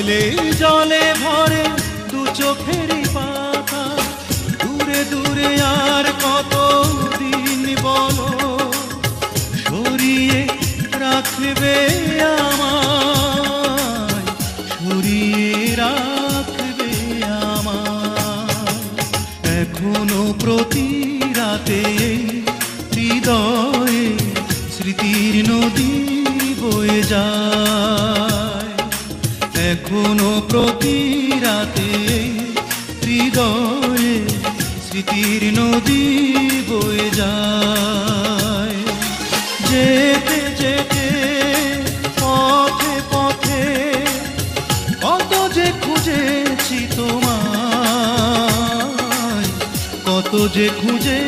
জলে জলে ভরে দু চোখেরই পাতা, দূরে দূরে আর কত দিন বলো সরিয়ে রাখবে আমায়, সরিয়ে রাখবে আমায়। এখনো প্রতি রাতে হৃদয়ে স্মৃতির নদী বয়ে যায়, এখনো প্রতি রাতে হৃদয়ে স্মৃতির নদী বয়ে যায়। যেতে যেতে পথে পথে কত যে খুঁজেছি তোমায়, কত যে খুঁজে